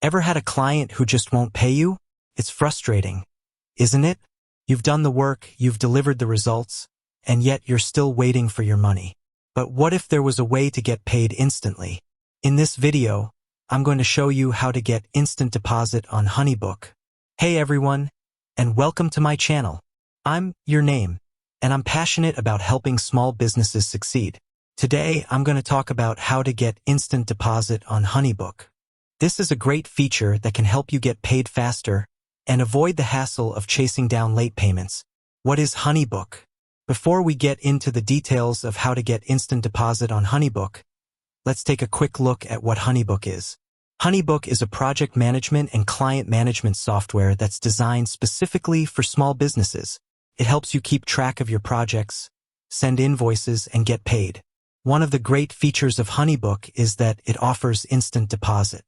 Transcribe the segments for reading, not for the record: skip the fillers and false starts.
Ever had a client who just won't pay you? It's frustrating, isn't it? You've done the work, you've delivered the results, and yet you're still waiting for your money. But what if there was a way to get paid instantly? In this video, I'm going to show you how to get instant deposit on HoneyBook. Hey everyone, and welcome to my channel. I'm your name, and I'm passionate about helping small businesses succeed. Today, I'm going to talk about how to get instant deposit on HoneyBook. This is a great feature that can help you get paid faster and avoid the hassle of chasing down late payments. What is HoneyBook? Before we get into the details of how to get instant deposit on HoneyBook, let's take a quick look at what HoneyBook is. HoneyBook is a project management and client management software that's designed specifically for small businesses. It helps you keep track of your projects, send invoices, and get paid. One of the great features of HoneyBook is that it offers instant deposit.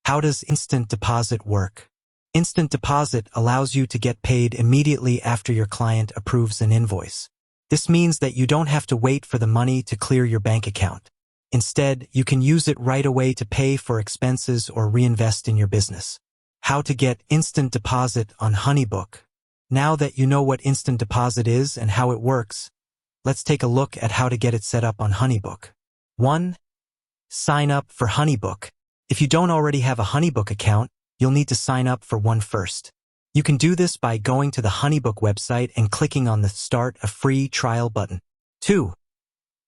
How does instant deposit work? Instant deposit allows you to get paid immediately after your client approves an invoice. This means that you don't have to wait for the money to clear your bank account. Instead, you can use it right away to pay for expenses or reinvest in your business. How to get instant deposit on HoneyBook? Now that you know what instant deposit is and how it works, let's take a look at how to get it set up on HoneyBook. 1. Sign up for HoneyBook. If you don't already have a HoneyBook account, you'll need to sign up for one first. You can do this by going to the HoneyBook website and clicking on the Start a Free Trial button. 2.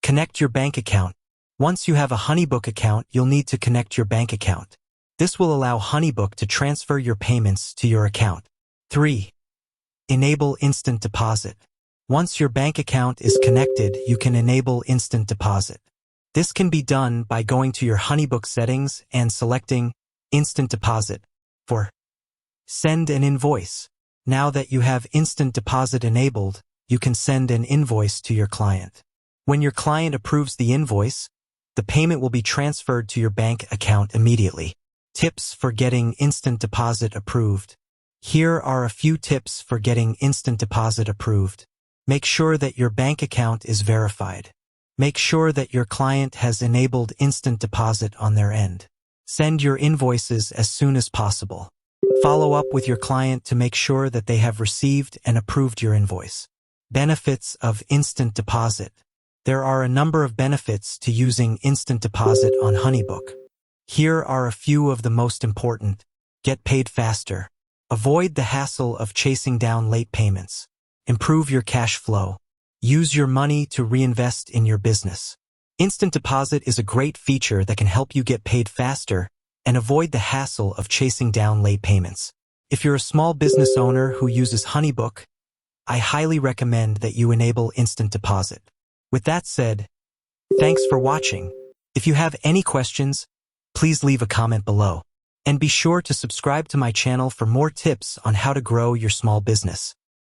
Connect your bank account. Once you have a HoneyBook account, you'll need to connect your bank account. This will allow HoneyBook to transfer your payments to your account. 3. Enable instant deposit. Once your bank account is connected, you can enable instant deposit. This can be done by going to your HoneyBook settings and selecting Instant Deposit for Send an Invoice. Now that you have instant deposit enabled, you can send an invoice to your client. When your client approves the invoice, the payment will be transferred to your bank account immediately. Tips for getting instant deposit approved. Here are a few tips for getting instant deposit approved. Make sure that your bank account is verified. Make sure that your client has enabled instant deposit on their end. Send your invoices as soon as possible. Follow up with your client to make sure that they have received and approved your invoice. Benefits of instant deposit. There are a number of benefits to using instant deposit on HoneyBook. Here are a few of the most important. Get paid faster. Avoid the hassle of chasing down late payments. Improve your cash flow. Use your money to reinvest in your business. Instant deposit is a great feature that can help you get paid faster and avoid the hassle of chasing down late payments. If you're a small business owner who uses HoneyBook, I highly recommend that you enable instant deposit. With that said, thanks for watching. If you have any questions, please leave a comment below. And be sure to subscribe to my channel for more tips on how to grow your small business.